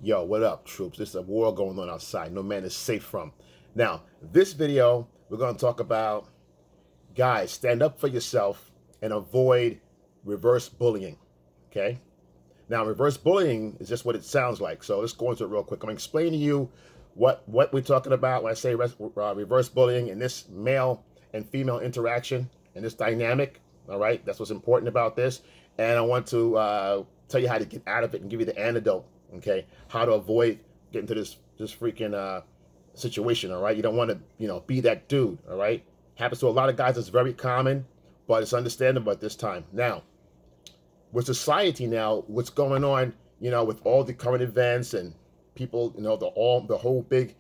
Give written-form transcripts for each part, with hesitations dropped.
Yo, what up, troops? There's a war going on outside. No man is safe from. Now, this video, we're going to talk about, guys, stand up for yourself and avoid reverse bullying, okay? Now, reverse bullying is just what it sounds like. So let's go into it real quick. I'm going to explain to you what we're talking about when I say reverse bullying and this male and female interaction and this dynamic, all right? That's what's important about this. And I want to tell you how to get out of it and give you the antidote, okay? How to avoid getting to this freaking situation, all right? You don't want to, be that dude, all right? Happens to a lot of guys. It's very common, but it's understandable at this time. Now, with society now, what's going on, with all the current events and people, the whole big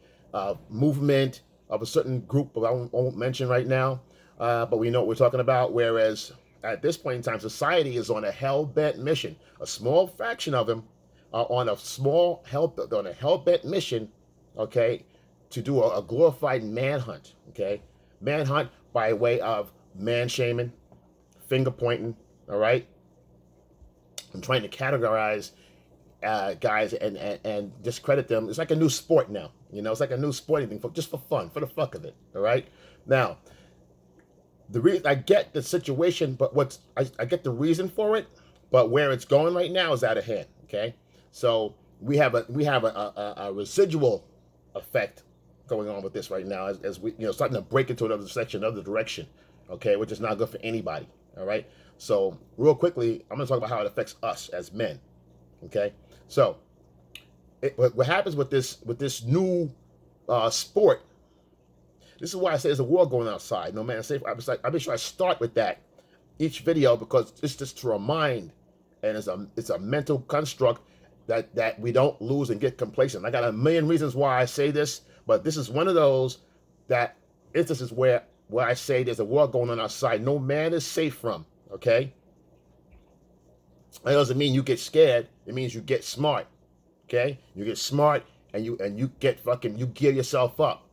movement of a certain group, I won't mention right now, but we know what we're talking about. Whereas at this point in time, society is on a hell-bent mission. A small fraction of them are on a hell-bent mission, okay, to do a glorified manhunt, okay? Manhunt by way of man-shaming, finger-pointing, all right? I'm trying to categorize guys and discredit them. It's like a new sport now. It's like a new sporting thing, just for fun, for the fuck of it, all right? Now, I get the situation, but I get the reason for it, but where it's going right now is out of hand, okay? So we have a residual effect going on with this right now as we starting to break into another section, another direction, okay, which is not good for anybody, all right? So real quickly, I'm going to talk about how it affects us as men, okay? So what happens with this new sport, this is why I say there's a war going outside. No man is safe. I make sure I start with that each video because it's just to remind, and it's a mental construct that we don't lose and get complacent. I got a million reasons why I say this, but this is one of those instances where I say there's a war going on outside. No man is safe from. Okay? That doesn't mean you get scared. It means you get smart. Okay? You get smart and you gear yourself up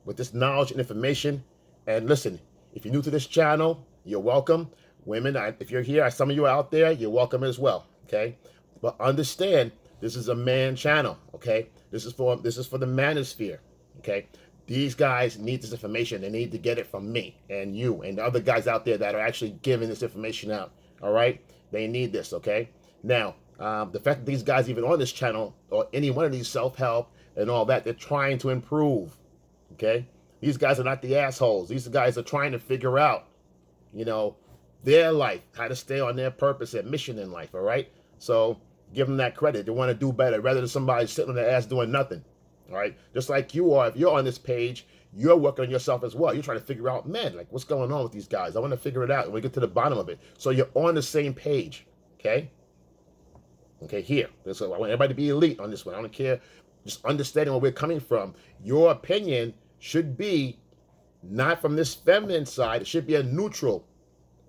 with this knowledge and information. And listen, if you're new to this channel, you're welcome. Women, if you're here, some of you out there, you're welcome as well. Okay? But understand, this is a man channel. Okay? This is for the manosphere. Okay? These guys need this information. They need to get it from me and you and the other guys out there that are actually giving this information out. All right? They need this, okay? Now, the fact that these guys even on this channel or any one of these self-help and all that, they're trying to improve, okay? These guys are not the assholes. These guys are trying to figure out, their life, how to stay on their purpose and mission in life, all right? So give them that credit. They want to do better rather than somebody sitting on their ass doing nothing. All right, just like you are, if you're on this page, you're working on yourself as well. You're trying to figure out, man, like what's going on with these guys? I want to figure it out and we get to the bottom of it. So you're on the same page, okay? Okay, here. So I want everybody to be elite on this one. I don't care. Just understanding where we're coming from. Your opinion should be not from this feminine side. It should be a neutral,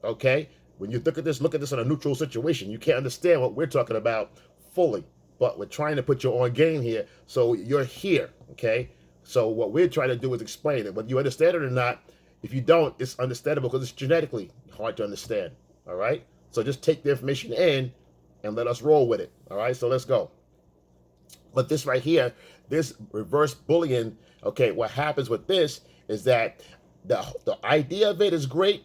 okay? When you look at this in a neutral situation. You can't understand what we're talking about fully. But we're trying to put you on game here, so you're here, okay? So what we're trying to do is explain it. Whether you understand it or not, if you don't, it's understandable because it's genetically hard to understand, all right? So just take the information in and let us roll with it, all right? So let's go. But this right here, this reverse bullying, okay, what happens with this is that the idea of it is great,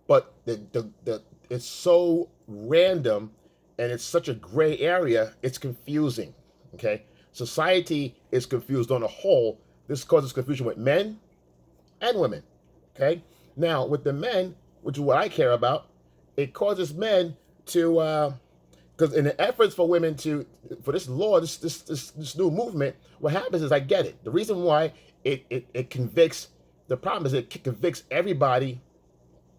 but it's so random and it's such a gray area, it's confusing, okay? Society is confused on a whole. This causes confusion with men and women, okay? Now, with the men, which is what I care about, it causes men to, because in the efforts for women for this law, this new movement, what happens is I get it. The reason why it convicts, the problem is it convicts everybody,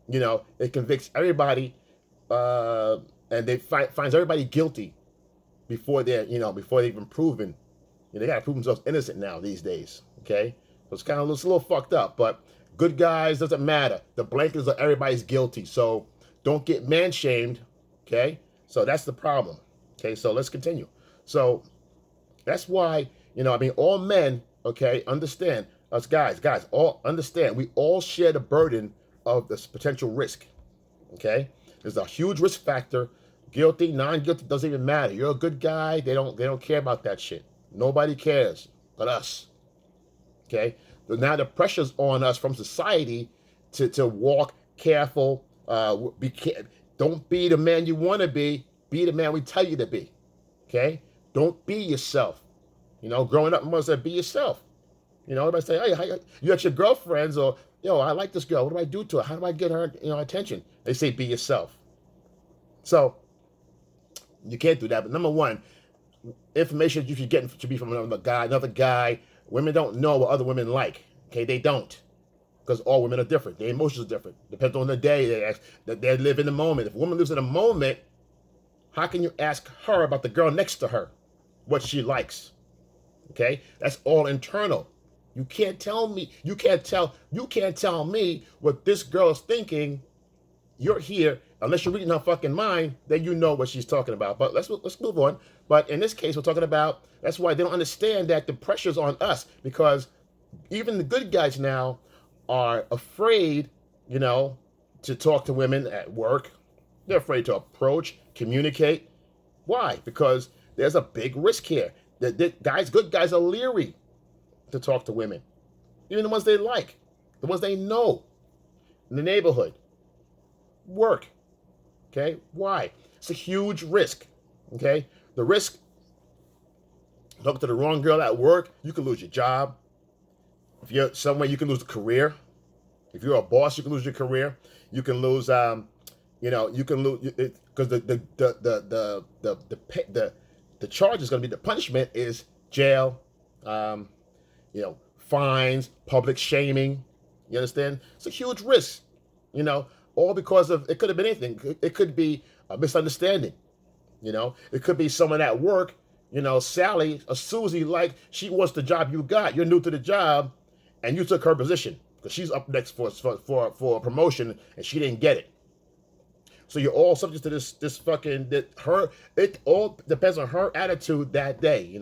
it convicts everybody, and they finds everybody guilty before they're even proven. They gotta prove themselves innocent now these days. Okay, so it's a little fucked up. But good guys doesn't matter. The blankets are everybody's guilty. So don't get man shamed. Okay, so that's the problem. Okay, so let's continue. So that's why all men. Okay, understand us guys all understand. We all share the burden of this potential risk. Okay, there's a huge risk factor. Guilty, non-guilty, doesn't even matter. You're a good guy. They don't care about that shit. Nobody cares but us. Okay? So now the pressure's on us from society to walk careful. Don't be the man you want to be. Be the man we tell you to be. Okay? Don't be yourself. Growing up, mother said, be yourself. Everybody say, hey, you got your girlfriends, or, I like this girl. What do I do to her? How do I get her, attention? They say, be yourself. So you can't do that. But number one, information you should get should be from another guy. Women don't know what other women like. Okay, they don't. Because all women are different. Their emotions are different. Depends on the day. They live in the moment. If a woman lives in a moment, how can you ask her about the girl next to her, what she likes? Okay, that's all internal. You can't tell me. You can't tell me what this girl is thinking. You're here, unless you're reading her fucking mind, then you know what she's talking about. But let's move on. But in this case, we're talking about, that's why they don't understand that the pressure's on us, because even the good guys now are afraid, to talk to women at work. They're afraid to approach, communicate. Why? Because there's a big risk here. The good guys are leery to talk to women. Even the ones they like, the ones they know in the neighborhood. Work. Okay? Why? It's a huge risk. Okay? The risk, talking to the wrong girl at work, you can lose your job. If you're somewhere, you can lose a career. If you're a boss, you can lose your career. You can lose, you can lose, because the charge is going to be, the punishment is jail, fines, public shaming. You understand? It's a huge risk, all because of, it could have been anything. It could be a misunderstanding. It could be someone at work, Sally or Susie, like, she wants the job you got. You're new to the job, and you took her position because she's up next for a promotion, and she didn't get it. So you're all subject to this fucking, it all depends on her attitude that day,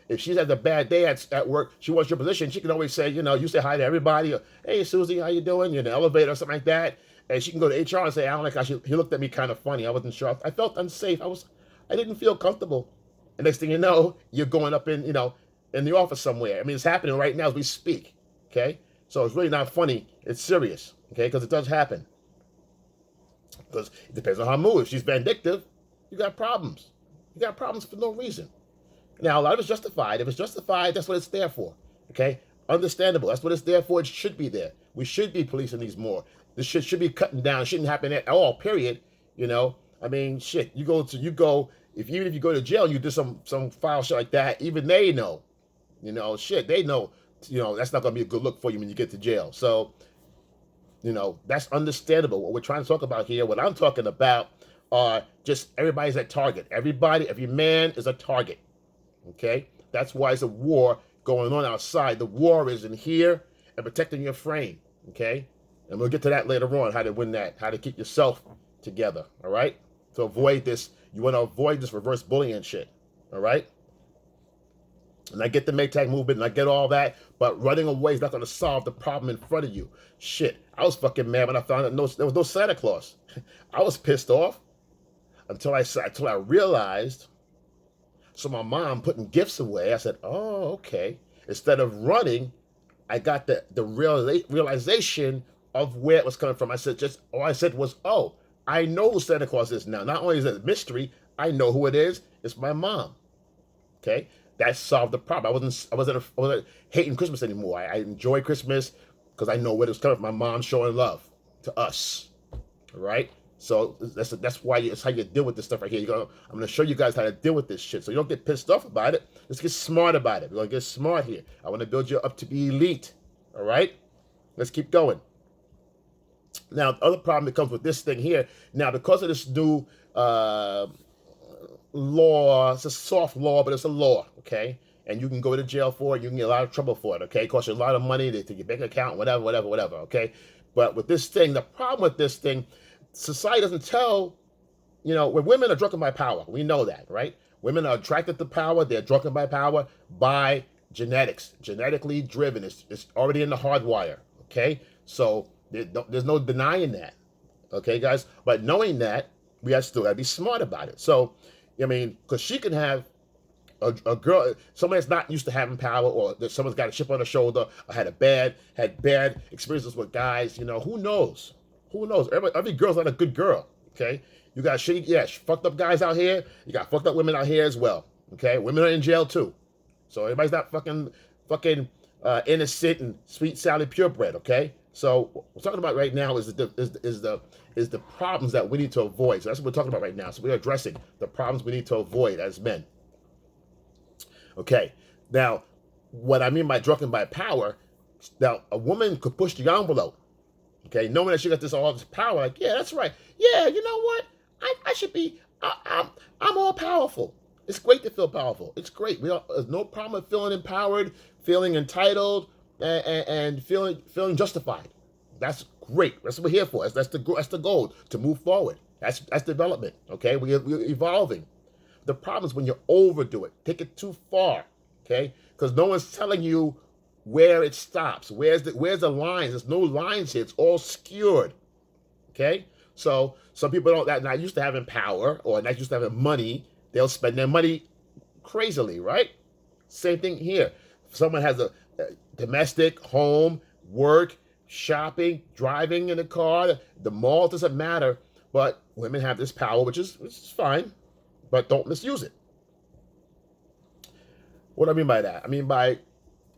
If she's had a bad day at work, she wants your position, she can always say, you say hi to everybody, or, hey, Susie, how you doing? You're in the elevator or something like that. And she can go to HR and say, I don't like how he looked at me kind of funny. I wasn't sure. I felt unsafe. I didn't feel comfortable. And next thing you know, you're going up in the office somewhere. I mean, it's happening right now as we speak. Okay? So it's really not funny. It's serious. Okay? Because it does happen. Because it depends on her mood. If she's vindictive, you got problems. You got problems for no reason. Now, a lot of it's justified. If it's justified, that's what it's there for. Okay? Understandable. That's what it's there for. It should be there. We should be policing these more. This shit should be cutting down. It shouldn't happen at all, period. I mean, shit. Even if you go to jail, you do some foul shit like that, even they know. Shit, they know, that's not going to be a good look for you when you get to jail. So, that's understandable. What we're trying to talk about here, what I'm talking about are just everybody's at target. Every man is a target. Okay? That's why it's a war going on outside. The war is in here and protecting your frame. Okay? And we'll get to that later on, how to win that, how to keep yourself together. All right? To avoid this, you want to avoid this reverse bullying shit. All right? And I get the Maytag movement, and I get all that, but running away is not going to solve the problem in front of you. Shit, I was fucking mad when I found out there was no Santa Claus. I was pissed off until I realized. So my mom putting gifts away, I said, oh, okay. Instead of running, I got the realization of where it was coming from. All I said was, oh, I know who Santa Claus is now. Not only is it a mystery, I know who it is. It's my mom. Okay? That solved the problem. I wasn't hating Christmas anymore. I enjoy Christmas because I know where it was coming from. My mom showing love to us. All right? So that's why it's how you deal with this stuff right here. I'm going to show you guys how to deal with this shit. So you don't get pissed off about it. Let's get smart about it. We're going to get smart here. I want to build you up to be elite. All right? Let's keep going. Now, the other problem that comes with this thing here, now because of this new law, it's a soft law, but it's a law, okay? And you can go to jail for it. You can get a lot of trouble for it, okay? It costs you a lot of money to take your bank account, whatever, okay? But with this thing, the problem with this thing, society doesn't tell, when women are drunken by power, we know that, right? Women are attracted to power. They're drunken by power by genetics, genetically driven. It's already in the hardwire, okay? So there's no denying that, okay, guys? But knowing that, we still got to be smart about it. So, because she can have a girl, someone that's not used to having power, or that someone's got a chip on their shoulder, or had bad experiences with guys, who knows? Who knows? Every girl's not a good girl, okay? You got shitty, fucked up guys out here. You got fucked up women out here as well, okay? Women are in jail too. So everybody's not fucking innocent and sweet salad purebred, okay? So what we're talking about right now is the problems that we need to avoid. So that's what we're talking about right now. So we're addressing the problems we need to avoid as men. Okay. Now, what I mean by drunken by power, now a woman could push the envelope. Okay, knowing that she got all this power, like, yeah, that's right. Yeah, you know what? I should be. I'm all powerful. It's great to feel powerful. It's great. There's no problem with feeling empowered, feeling entitled, and feeling justified. That's great. That's what we're here for. That's the goal, to move forward. That's development. Okay, we're evolving. The problem is when you overdo it, take it too far. Okay, because no one's telling you where it stops. Where's the lines? There's no lines here. It's all skewered. Okay, so some people that not used to having power or not used to having money, they'll spend their money crazily, right? Same thing here. If someone has a domestic, home, work, shopping, driving in a car, the mall, doesn't matter. But women have this power, which is fine, but don't misuse it. What do I mean by that? I mean by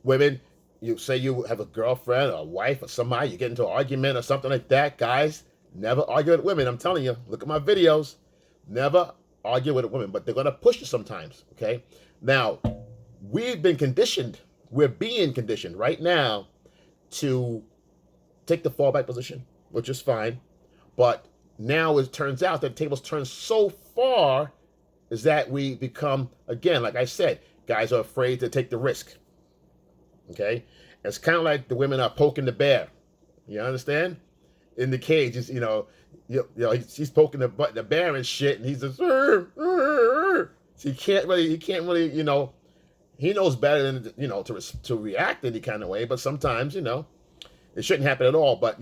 women, you say you have a girlfriend or a wife or somebody, you get into an argument or something like that. Guys, never argue with women. I'm telling you, look at my videos. Never argue with a woman, but they're going to push you sometimes, okay? Now, we've been conditioned, we're being conditioned right now to take the fallback position, which is fine. But now it turns out that the tables turn so far is that we become, again, like I said, guys are afraid to take the risk. Okay? It's kind of like the women are poking the bear. You understand? In the cage, he's poking the bear and shit, and he's just, so he can't really, he knows better than, to react any kind of way, but sometimes, it shouldn't happen at all, but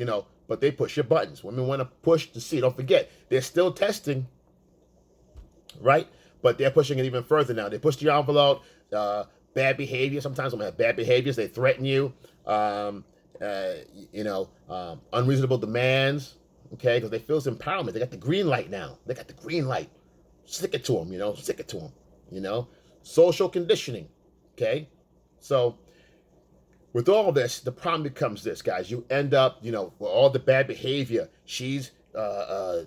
they push your buttons. Women want to push to see. Don't forget, they're still testing, right? But they're pushing it even further now. They push the envelope, bad behavior. Sometimes women have bad behaviors. They threaten you, unreasonable demands, okay? Because they feel this empowerment. They got the green light now. They got the green light. Stick it to them, stick it to them, Social conditioning, okay? So with all this, the problem becomes this, guys. You end up, with all the bad behavior. She's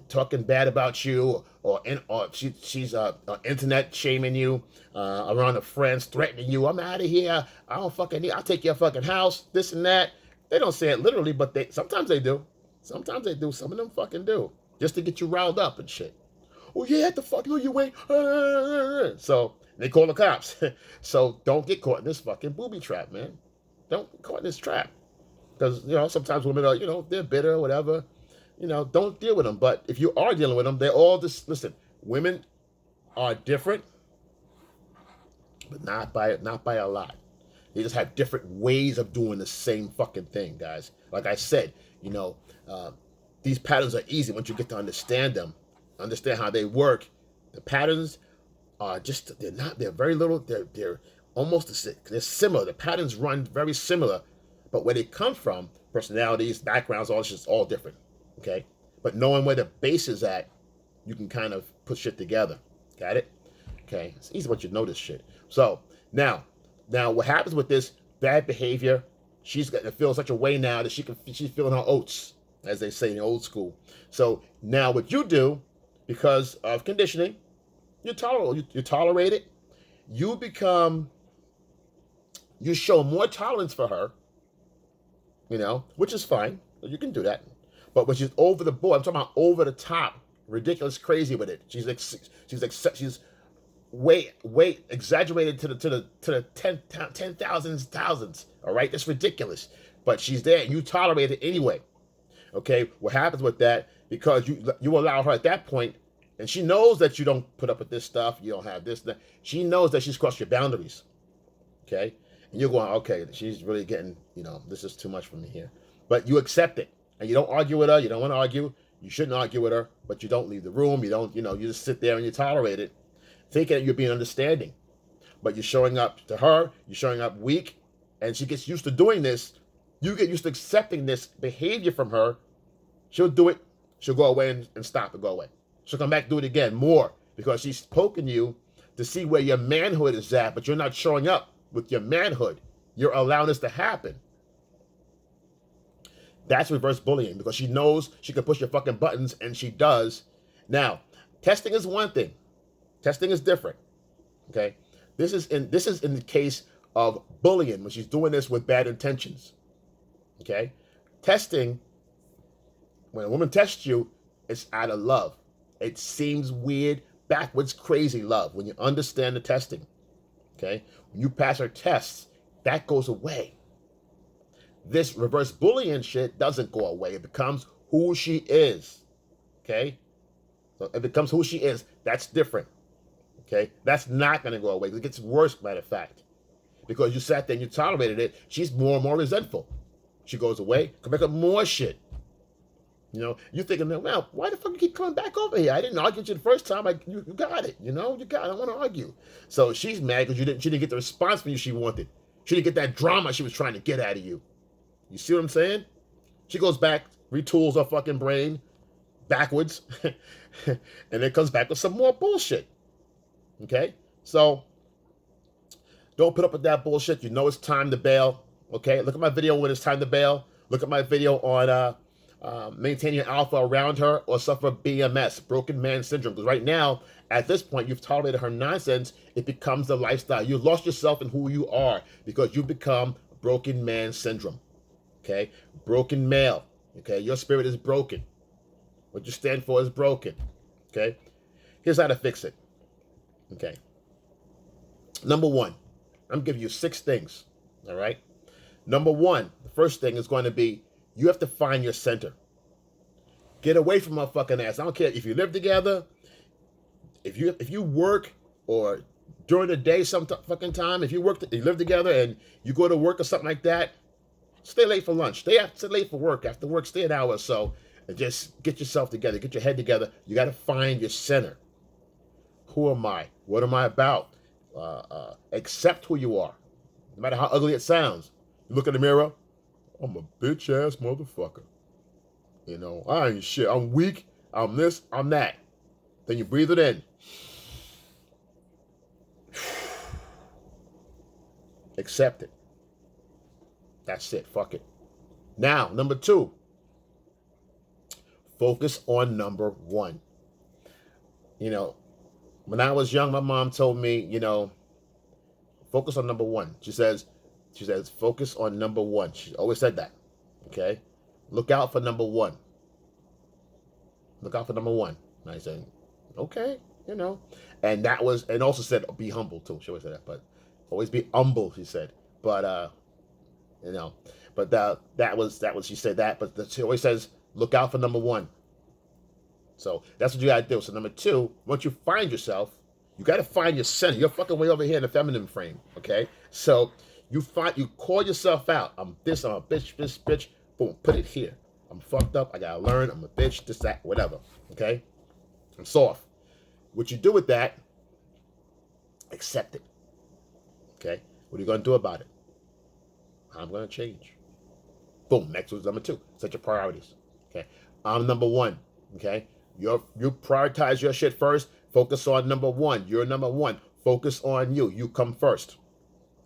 talking bad about you, or she's internet shaming you around her friends, threatening you. I'm out of here. I don't fucking need. I'll take your fucking house. This and that. They don't say it literally, but sometimes they do. Sometimes they do. Some of them fucking do, just to get you riled up and shit. Oh yeah, the fuck you ain't. So they call the cops. So don't get caught in this fucking booby trap, man. Don't get caught in this trap, because sometimes women are they're bitter or whatever. Don't deal with them. But if you are dealing with them, they're all just, listen, women are different, but not by a lot. They just have different ways of doing the same fucking thing, guys. Like I said, these patterns are easy once you get to understand them, understand how they work. The patterns are just, they're very little, they're almost, they're similar. The patterns run very similar, but where they come from, personalities, backgrounds, all this is all different. Okay, but knowing where the base is at, you can kind of put shit together. Got it? Okay, it's easy once you know this shit. So now what happens with this bad behavior? She's got to feel such a way now that she's feeling her oats, as they say in the old school. So now what you do, because of conditioning, you tolerate it. You show more tolerance for her. Which is fine. You can do that. But when she's over the board, I'm talking about over the top, ridiculous, crazy with it. She's way exaggerated to the 10,000s. All right, that's ridiculous. But she's there, and you tolerate it anyway. Okay, what happens with that? Because you allow her at that point, and she knows that you don't put up with this stuff. You don't have this. That. She knows that she's crossed your boundaries. Okay, and you're going, okay, she's really getting, this is too much for me here. But you accept it. And you don't argue with her. You don't want to argue. You shouldn't argue with her, but you don't leave the room. You don't, you just sit there and you tolerate it, thinking that you're being understanding. but you're showing up to her, you're showing up weak, and she gets used to doing this. You get used to accepting this behavior from her. She'll do it. She'll go away and stop and go away. She'll come back, do it again, more, because she's poking you to see where your manhood is at, but you're not showing up with your manhood. You're allowing this to happen. That's reverse bullying, because she knows she can push your fucking buttons, and she does. Now, testing is one thing. Testing is different. Okay? This is in the case of bullying, when she's doing this with bad intentions. Okay? Testing, when a woman tests you, it's out of love. It seems weird, backwards, crazy love when you understand the testing. Okay? When you pass her tests, that goes away. This reverse bullying shit doesn't go away. It becomes who she is. Okay? So it becomes who she is. That's different. Okay? That's not going to go away. It gets worse, matter of fact. Because you sat there and you tolerated it, she's more and more resentful. She goes away, come back up more shit. You know, you're thinking, well, why the fuck you keep coming back over here? I didn't argue with you the first time. You got it. You know, you got it. I don't want to argue. So she's mad because she didn't get the response from you she wanted. She didn't get that drama she was trying to get out of you. You see what I'm saying? She goes back, retools her fucking brain backwards, and then comes back with some more bullshit. Okay? So don't put up with that bullshit. You know it's time to bail. Okay? Look at my video when it's time to bail. Look at my video on maintaining your alpha around her or suffer BMS, broken man syndrome. Because right now, at this point, you've tolerated her nonsense. It becomes the lifestyle. You've lost yourself in who you are because you become broken man syndrome. Okay? Broken male. Okay? Your spirit is broken. What you stand for is broken. Okay? Here's how to fix it. Okay? Number one, I'm giving you 6 things. All right? Number one, the first thing is going to be you have to find your center. Get away from my fucking ass. I don't care if you live together, if you work, or during the day some fucking time, if you live together and you go to work or something like that, stay late for lunch. Stay late for work. After work, stay an hour or so and just get yourself together. Get your head together. You got to find your center. Who am I? What am I about? Accept who you are, no matter how ugly it sounds. You look in the mirror. I'm a bitch ass motherfucker. You know, I ain't shit. I'm weak. I'm this. I'm that. Then you breathe it in. Accept it. That's it. Fuck it. Now, number 2. Focus on number 1. You know, when I was young, my mom told me, you know, focus on number 1. She says, focus on number 1. She always said that. Okay? Look out for number 1. Look out for number 1. And I said, okay, you know. And also said, be humble too. She always said that, but always be humble, she said. But, you know, but that was, she said that, but she always says, look out for number 1. So that's what you got to do. So number 2, once you find yourself, you got to find your center. You're fucking way over here in the feminine frame, okay? So you call yourself out. I'm this, I'm a bitch, this bitch. Boom, put it here. I'm fucked up. I got to learn. I'm a bitch, this, that, whatever, okay? I'm soft. What you do with that, accept it, okay? What are you going to do about it? I'm going to change. Boom, next one's number 2. Set your priorities, okay? I'm number 1, okay? You prioritize your shit first. Focus on number 1. You're number 1. Focus on you. You come first,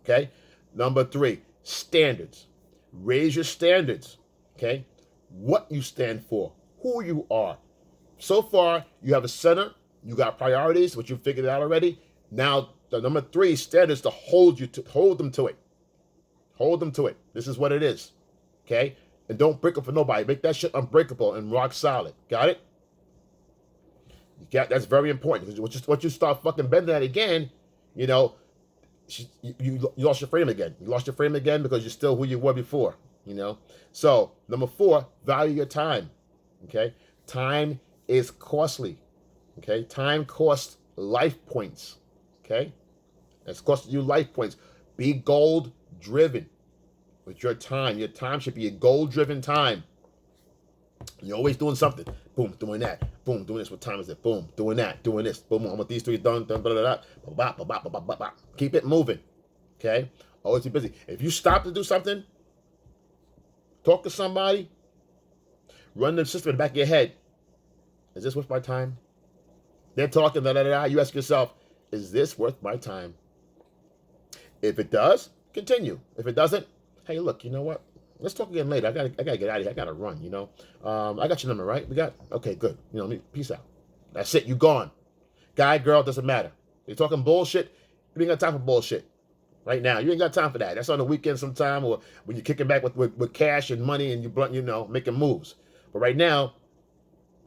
okay? Number 3, standards. Raise your standards, okay? What you stand for, who you are. So far, you have a center. You got priorities, which you figured out already. Now, the number 3 standards to hold them to it. Hold them to it. This is what it is, okay? And don't break up for nobody. Make that shit unbreakable and rock solid. Got it? That's very important. Because once you start fucking bending that again, you know, you lost your frame again. You lost your frame again because you're still who you were before, you know? So, number 4, value your time, okay? Time is costly, okay? Time costs life points, okay? It's costing you life points. Be goal-driven with your time. Your time should be a goal-driven time. You're always doing something. Boom, doing that. Boom, doing this. What time is it? Boom, doing that, doing this. Boom, I want these three done, done, blah, blah, blah, blah, blah, blah, blah, blah. Keep it moving. Okay? Always be busy. If you stop to do something, talk to somebody, run the system in the back of your head. Is this worth my time? They're talking, da, da, da, da. You ask yourself, is this worth my time? If it does, continue. If it doesn't, hey, look, you know what? Let's talk again later. I gotta get out of here. I gotta run, you know. I got your number, right? Okay, good. You know, peace out. That's it. You gone. Guy, girl, doesn't matter. You're talking bullshit. You ain't got time for bullshit. Right now, you ain't got time for that. That's on the weekend sometime, or when you're kicking back with cash and money and you know, making moves. But right now,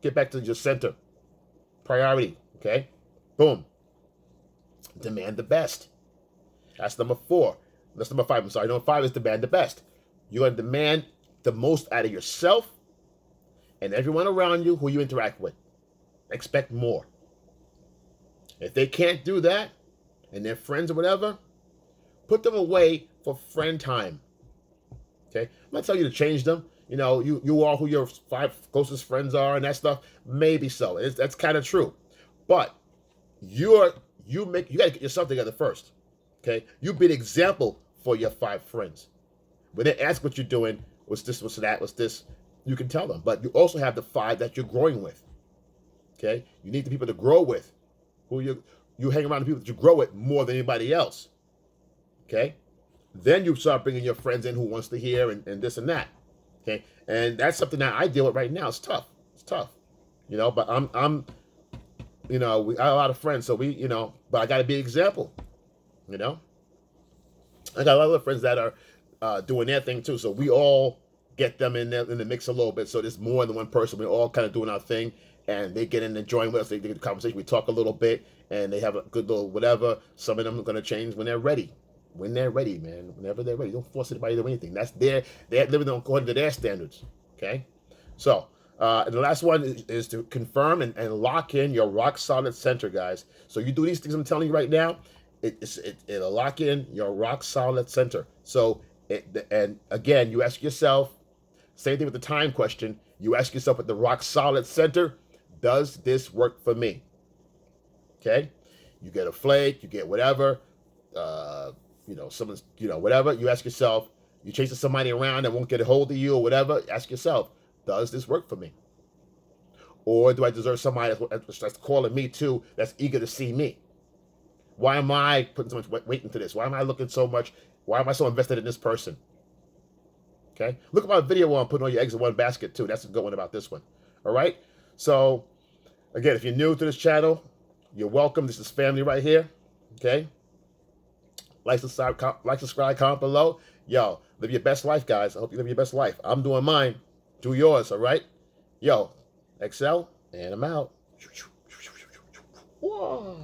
get back to your center. Priority, okay? Boom. Demand the best. That's number 4. That's number 5. I'm sorry. Number 5 is demand the best. You're going to demand the most out of yourself and everyone around you who you interact with. Expect more. If they can't do that, and they're friends or whatever, put them away for friend time. Okay? I'm not telling you to change them. You know, you are who your 5 closest friends are and that stuff. Maybe so. That's kind of true. But you got to get yourself together first. Okay? You be the example for your 5 friends. When they ask what you're doing, what's this, what's that, what's this, you can tell them. But you also have the 5 that you're growing with. Okay? You need the people to grow with. Who you hang around the people that you grow with more than anybody else. Okay? Then you start bringing your friends in who wants to hear and this and that. Okay? And that's something that I deal with right now. It's tough. It's tough. You know, but I'm you know, I have a lot of friends, so you know, but I got to be an example. You know? I got a lot of friends that are doing their thing too, so we all get them in the mix a little bit. So there's more than one person. We're all kind of doing our thing, and they get in and join with us. They get the conversation. We talk a little bit, and they have a good little whatever. Some of them are going to change when they're ready. When they're ready, man. Whenever they're ready. Don't force anybody to do anything. That's they're living according to their standards. Okay, so and the last one is to confirm and lock in your rock solid center, guys. So you do these things I'm telling you right now, it'll lock in your rock solid center. So and again, you ask yourself, same thing with the time question. You ask yourself at the rock solid center, does this work for me? Okay, you get a flake, you get whatever, you know, someone's, you know, whatever. You ask yourself, you chasing somebody around that won't get a hold of you or whatever. Ask yourself, does this work for me? Or do I deserve somebody that's calling me too, that's eager to see me? Why am I putting so much weight into this? Why am I looking so much? Why am I so invested in this person? Okay? Look at my video on putting all your eggs in one basket too. That's a good one about this one. All right? So, again, if you're new to this channel, you're welcome. This is family right here. Okay? Like, subscribe, comment below. Yo, live your best life, guys. I hope you live your best life. I'm doing mine. Do yours, all right? Yo, Excel, and I'm out. Whoa.